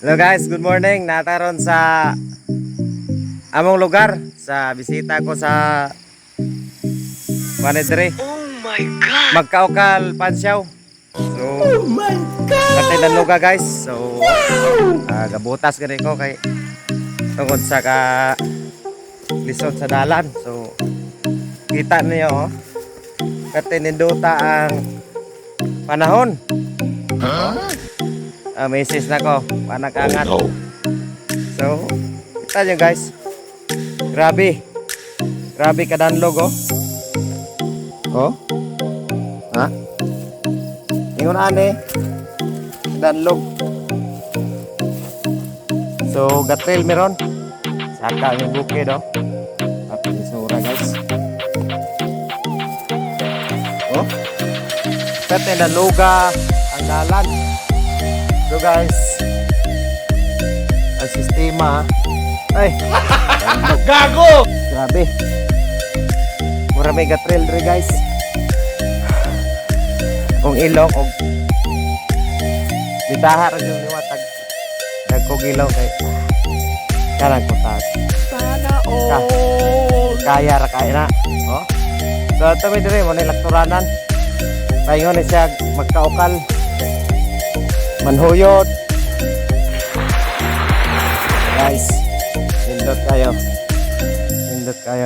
Hello guys, good morning. Nataron sa among lugar sa bisita ko sa Manedre. Oh my God! Magkaukal Pansyaw. So, Oh my God! katay ng lugar guys. So, gabutas gani ko kay tungod sa ka lisod sa dalan. So, kita niyo oh. Katay ninduta ang panahon. Message na ko, panag-angat. So, kita nyo guys. Grabe. Grabe kadanlog oh. Oh. Ha? Ingon ane. Kadanlog. So, gatril meron. Saka yung bukid oh. At isura guys. Oh. Katay na luga ang dalan. So guys, ang sistema ay Gago! grabe, mura may gatril rin guys. Kung ilong o bitahar yung liwatag nagkong ilaw kay karang kutas Sana all! kaya ra kaya na oh. So ito may dire mo na lakturanan paingon na siya magkaukal manhuyot guys, nindot kayo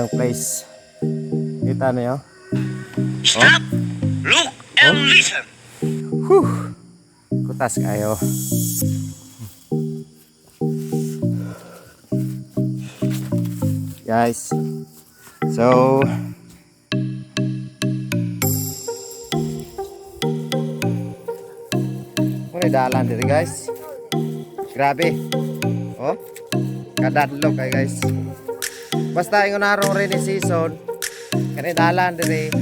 ang place. Kita niyo Stop! Look and listen! kutas kayo. Guys, so muna dalan dito guys. Grabe oh, kadadlog kayo guys. Basta yung narong rainy season kani dalan dito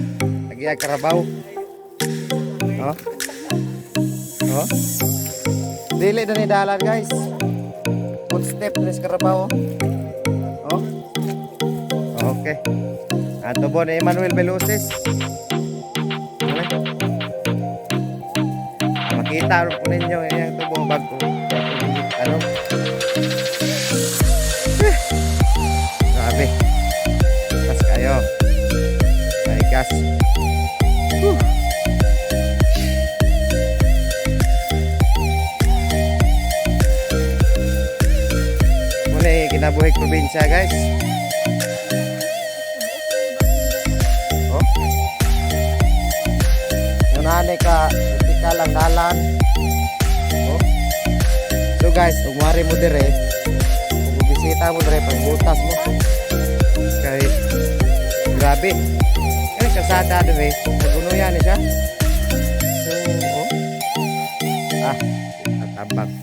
nagyag karabaw oh. Oh, dili na ni dalan guys, footstep na sa karabaw oh. Okay, ato po ni Emmanuel Veloces. Makita rin po ninyo yung tubong bag ko. Ano? Grabe. Gas kayo. May gas. Muna kinabuhi probinsya guys. Oh. Nunane ka lang dalan oh. So guys, umari mo dire kung bisita mo dire pagbutas mo kay grabe kaya kasada dire nagunuyan ni siya. So oh. Tatabang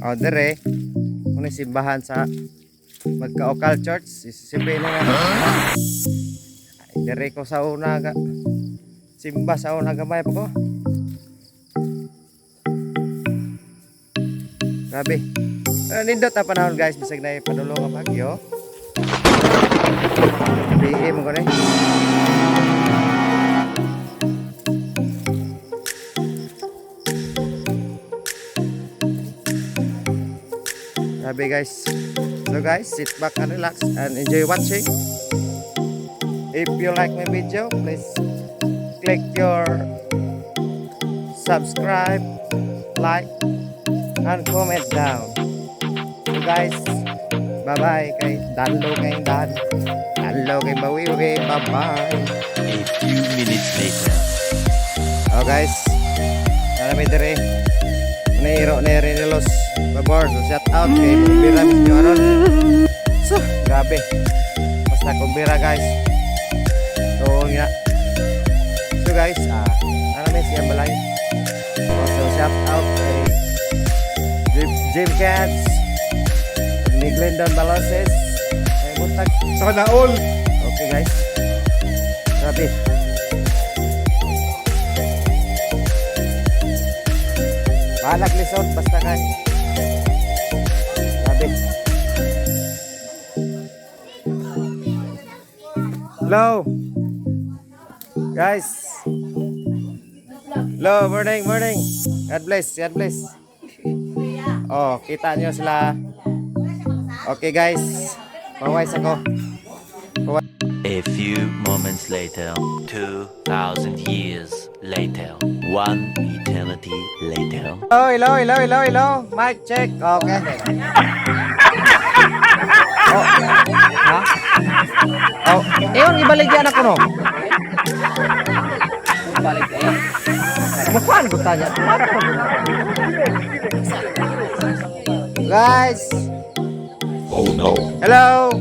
o dire kung simbahan sa Magkaukal Church isisipin na nga ay dire ko sa una ga simba sa una gamay pa ko. Grabe nindot na panahon guys, bisag na ipadulong ang bagyo. Sabihin mo ko na grabe guys. So guys, sit back and relax and enjoy watching. If you like my video, please click your subscribe, like, and comment down. So guys, bye bye kay Danlo kay Dan. Danlo kay Bawiwi, bye bye. A few minutes later. Oh guys, narami dire. Nairo na rin los babor. So shout out kay Kumbira Misyo Aron. So grabe. Basta Kumbira guys. So nga. So guys, narami siya balay. So shout out kay Jim Cats, ni Glendon Baloses, ay buntag. Sana all! Okay guys. Grabe. Balag lisod basta kay. Grabe. Hello. Guys. Hello, morning, morning. God bless, God bless. Oh, kita nyo sila. Okay guys. Pawais ako. A few moments later, 2,000 years later, one eternity later. Oh, hello, hello, hello, hello. Mic check. Okay. Oh. Ha? Oh, ewan ibaligyan ako no. Balik eh. Bukan ko tanya. Guys. Oh no. Hello.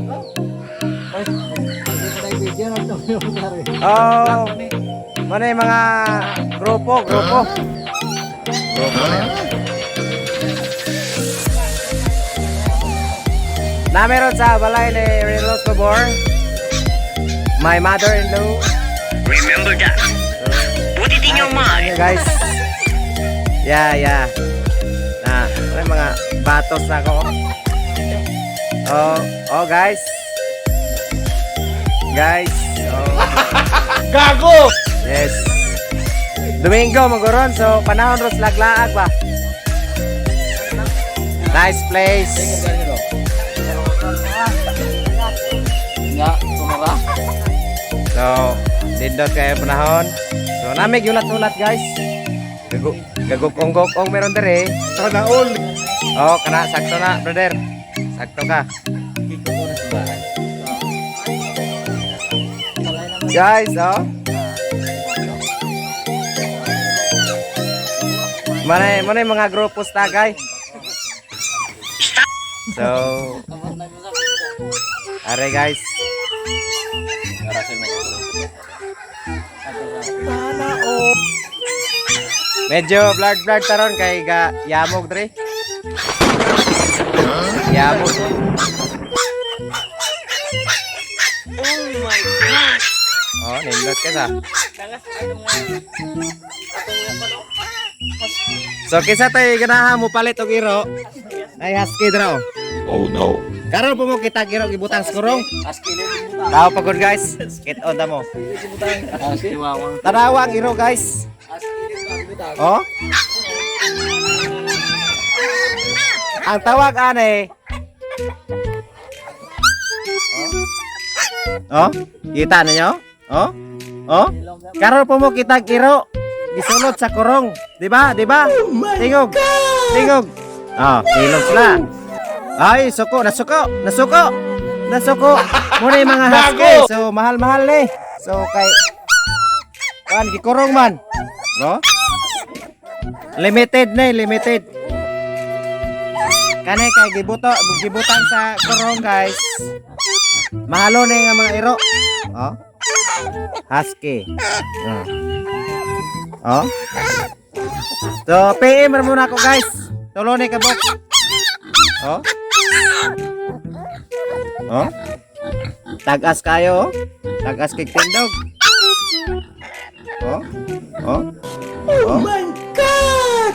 Oh. Mana yung mga grupo? Grupo na yun. Na meron sa balay ni Relos Babor. My mother-in-law. Remember that. Put it in your mind. Guys. Yeah. Na, may mga batos na ako. Oh guys. Guys. Oh. Gago! Yes. Domingo maguron so panahon ros laglaag ba. Nice place. So, dindot kayo panahon. So, namig ulat-ulat guys. Gagok-ong meron dere. Sana all! Oh, kana sakto na, brother. Sakto ka. Guys, oh. Mana yung mga grupos tagay. So, are guys. Sana all! Medyo blurred taron kay ga yamog dre. Yamog. Oh my God. Oh, nindot ka sa. So kisa tayo ganahan mo palit og iro. Ay husky dra. Oh no. Karon po mo kita iro gibutang sa kurong. Tao pagod guys. Kit on ta mo. Tanawa ang iro guys. Oh. Ang tawag ane. Oh. Kita ninyo? Oh. Karon po mo kita iro. Gisulot sa kurong. Di ba? Tingog. Oh, ilog sila. Ay, nasuko. Muna yung mga husky. So, mahal-mahal eh. So, kay kan gikurong man. No? Limited. Kani kay gibutang sa kurong, guys. Mahalo na yung mga iro. Oh. Husky. Oh. So, PM muna ako, guys. Tulo ni kabok. Oh. Tagas kayo, oh. Tagas kay tindog. Oh my God!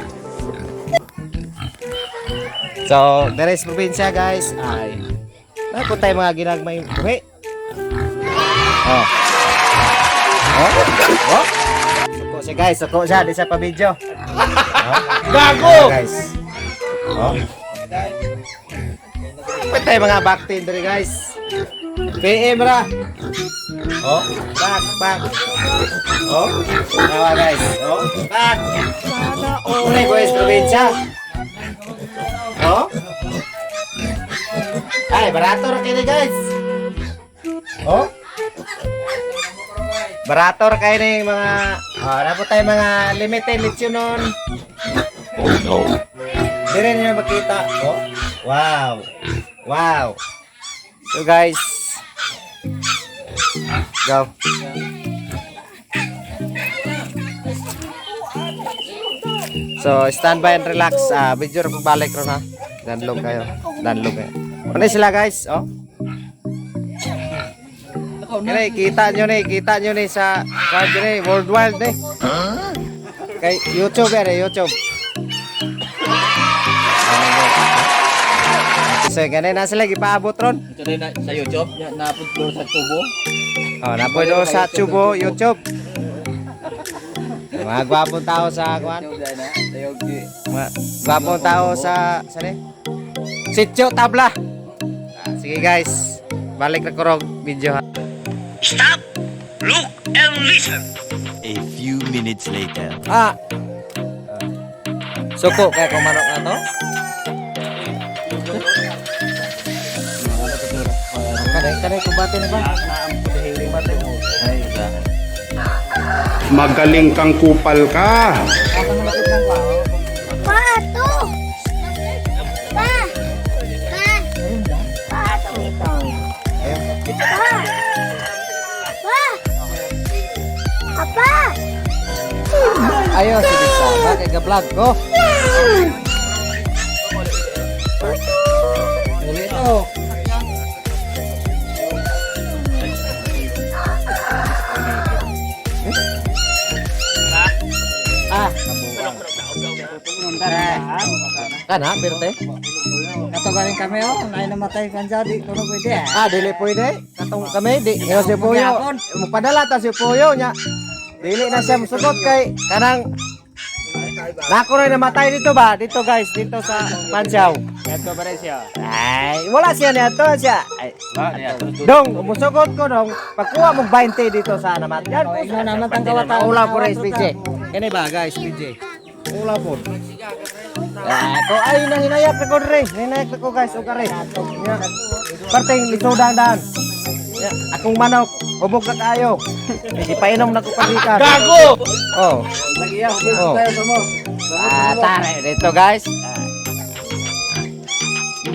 So, there is probinsya guys. Ay. Kung tayo mga ginagmay buhi. Suko siya, di sa pa-video. Gago! Guys. Kung tayo mga back dere guys. PM ra. Back. Nawa guys. Back. Sana all! Unay ko is probinsya. Ay, barato ra kayo guys. Barato ra kayo na yung mga dapat tayo mga limited lechonon. Oh no. Dire niyo makita. Wow. So guys. Go. So, stand by and relax. Video na pagbalik ron ha. Danlog kayo. Ano sila guys? Kaya kita nyo ni sa worldwide eh. Kay YouTube YouTube. So ganun na sila gipaabot ron. Ito rin sa YouTube, napunto sa tubo. Oh, napoy do sa Tubo YouTube. Mga gwapong tao sa kuan. Mga gwapong tao sa sali. Sitio Tabla. Sige guys, balik na kurog video ha. Stop, look, and listen. A few minutes later. Suko kaya kung manok na to. Kanay kumbate na ba? Magaling kang kupal ka. Pa, to! Pa! Pa! Pa, ito. Pa! Pa! Apa! Ayo sige sa bagay ka vlog ko. Uli to. Kana birte? Katugarin kami naay namatay kan jadi kuno pwede. Dili pwede. Katong kami di yo si Puyo. Mupadala ta si Puyo nya. Dili na siya musugot kay kanang nako na namatay dito ba? Dito guys, dito sa Panchaw. Ito ba rin siya? Ay, wala siya niya to siya. Ay, dong, musugot ko dong. Pagkuha mong 20 dito sa namat. Yan po Ino naman tang kawata. Ula po rin, PJ. Kani ba guys, PJ? Ula po. Ko ay nang hinayak na ko rin. Hinayak na ko guys, o kare. Parteng lisodang daan. Akong manok, hubog na kayo. Ipainom na ko pagrikan. Gago! Oh. Nagiyaw, Oh. tayo mo. Tare dito guys.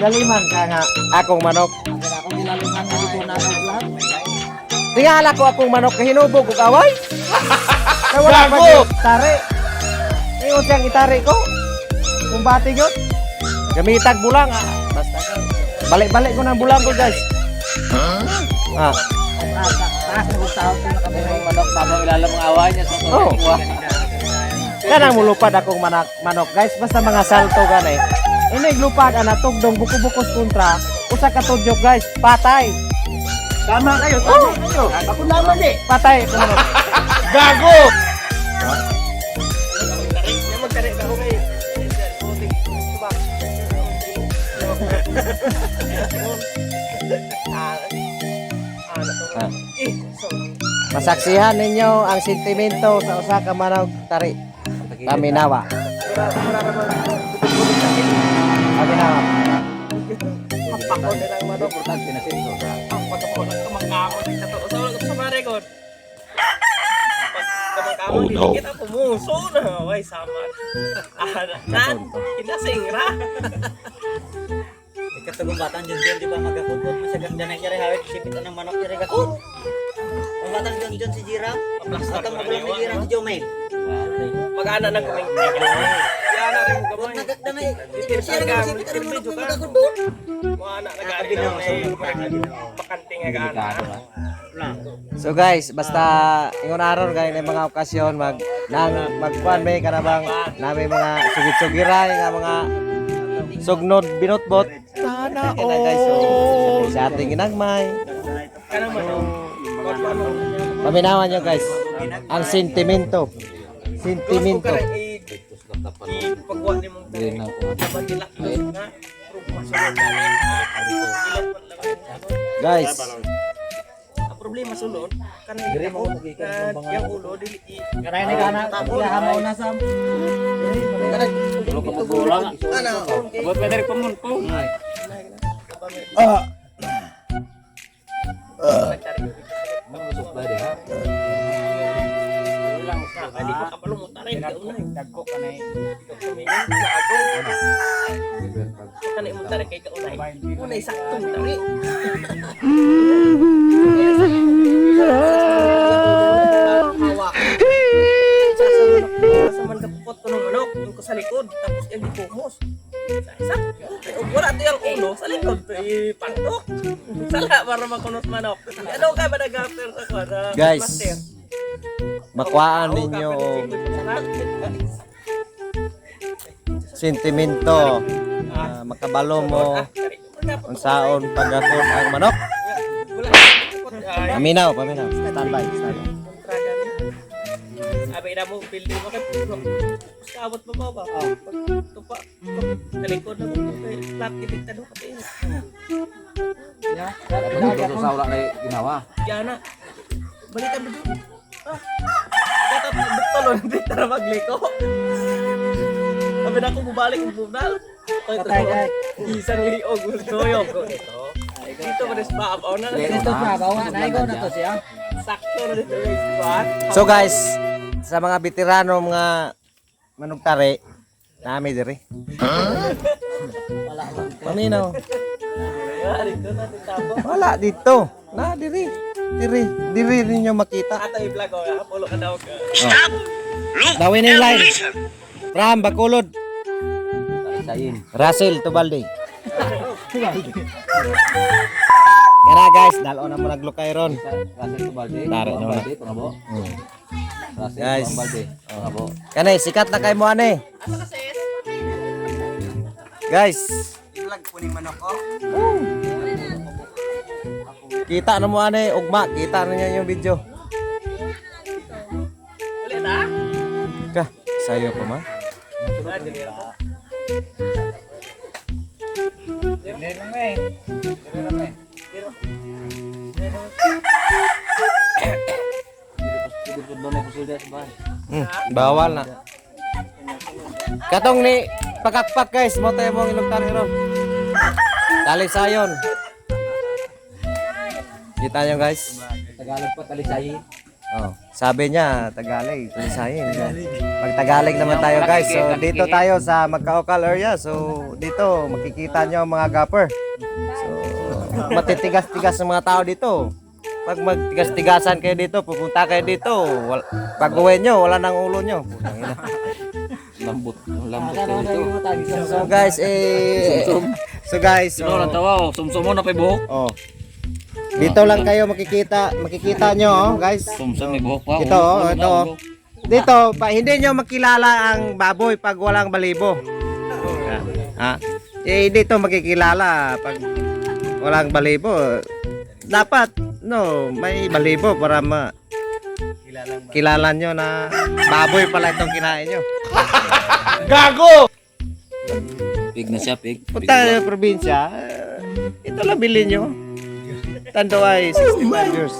Galiman ka nga akong manok. Akong gilaliman na dito na vlog. Tingala ko akong manok kahinubog ug away. Wala pa Gago! gyud tare. Ingon siyang itari ko. Kung bati gyud. Gamitag bulang. Basta balik-balik ko ng bulang ko guys. Taas na kung tao na kami ng manok tamang ilalam ng away niya sa Oh. Kanang mulupad akong manok guys. Basta mga salto gani. Inig lupad ana tugdong buko-bukos kontra. Usa ka tudyok guys. Patay. Tama kayo, tama kayo. Ako naman eh. Patay ko manok. Gago! Masaksihan ninyo ang sentimento sa usa ka manok tari. Taminawa. Taminawa. Oh no. Kita pumuso na, way sama. Kinasing ra. Ikatulong batang dyan di ba magkakukot mo sa ganda na kiri hawit sipit ng manok kiri gakot. Ang batang dyan si Jiram, batang magulang ni Jiram si Jomel. Mag-ana na kaming Yana rin mo gamay. Nagagda na eh. Siya Siya sipit ng manok mo magkakot doon. Mga anak nag-aari na bakante nga gaana. So guys, basta ingon aron kay na mga okasyon magkuan may kanabang nami mga sugit-sugiray nga mga sugnod binutbot. Sana Kaya guys, so sa ating ginagmay. Kanang manok. Paminawan nyo guys ang sentimento. Sentimento. Ipagwa ni mong manila nga. Masulod na Guys, ang problema sulod kanang yung ulo dili Karay na gana, ilahan mo na sa... Tulog ka magulang. Abot pa rin kumun po. hindi ko kapalo mo taray ka unay Dagko ka na eh. kanay mo taray kay ka unay saktong taray hawak sa mandapot ko ng manok yung ko sa likod tapos yung dipumos sa isa wala to yung ulo sa likod to ipantok sala para makunos manok ano ka ba nag-after sa kwara guys, makuhaan ninyo og sentimento makabalo mo unsaon pagakon ang manok. Paminaw. Standby. Abi na mo building mo kay Abot mo ba? Tupa. Talikod na mo kay flat kita do kapin. Sa wala kay ginawa. Yana. Balikan mo dun. Dapat betul hindi tara magliko. Sabi na ako bubalik yung bunal. Isang liog doyog ko ito. Dito mo despaab na. Dito pa bawa na ikaw na to siya. Sakto na dito yung spot. So guys, sa mga veterano mga manugtari, nami diri. Paminaw. Dito na tabo. Wala dito. Na diri. Diri ninyo makita. Ato i-vlog ko, apolo ka daw ka. Dawin yung line. From Bacolod. Sayin. Russell Tubalde. Kaya guys, dalo na mo naglukay ron. Rasen Tubalde. Tara, no. Tubalde panabo. Rasen Guys. Tubalde. Panabo. Kanay, sikat na kay mo ane. Guys, Ilag po ni manok ko. kita na mo ane, ugma, kita na niya yung video. Ulit ha? Ka, sayo pa man. Dito doon ay pusilda sa bahay. Bawal na. Katong ni pakakpak guys, mo tayo mong ilugtan ron. Dali sayon. Kita nyo guys. Tagalog pa talisayin. Oh, sabi niya Tagalog, tulisayin. Pag Tagalog naman tayo guys. So dito tayo sa Magkaokal area. So dito makikita nyo ang mga gapper. So matitigas-tigas ng mga tao dito. Pag magtigas-tigasan kayo dito, pupunta kayo dito. Pag uwi nyo, wala nang ulo nyo. Putang ina. Lambot dito. So guys, so guys, Sino lang tawa, sumsum mo na pa buhok. oh. Dito lang kayo makikita nyo, oh, guys. Sumsum may buhok pa. Ito, oh, ito. Oh. Dito, hindi nyo makilala ang baboy pag walang balibo. Ha? Dito makikilala pag walang balibo. Dapat, may balibo para kilala nyo na baboy pala itong kinain nyo. Pig na siya, pig. Punta sa probinsya, ito lang bilhin nyo. Tando ay 65 years.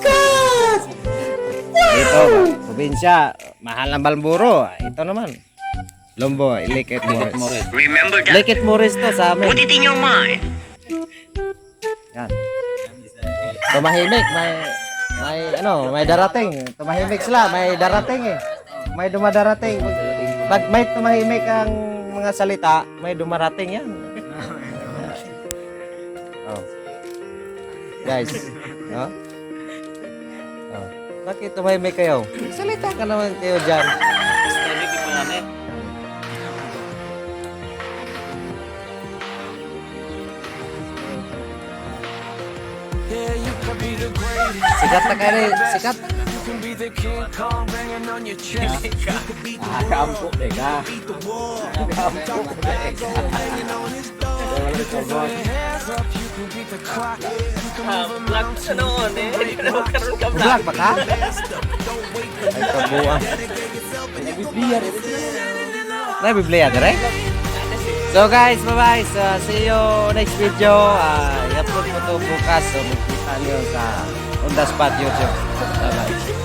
Dito, probinsya, mahal ang balburo. Ito naman, Lombo, Likit Morris. Likit Morris to sa amin. Put it in your mind. Yan. Tumahimik, may darating. Tumahimik sila, may darating eh. May dumadarating. Pag may tumahimik ang mga salita, may dumarating yan. Oh. Guys, oh. Oh. Bakit tumahimik kayo? Salita ka naman kayo dyan. Sikat na kayo rin. Sikat. Kampo, teka. Vlog sa noon eh. Hindi na magkaroon ka vlog. Vlog pa ka? Ay, kabuang. Nabiblia ka rin? So guys, bye-bye. So, see you next video. I-upload mo to bukas. So, makikita nyo sa On The Spot YouTube. Bye-bye.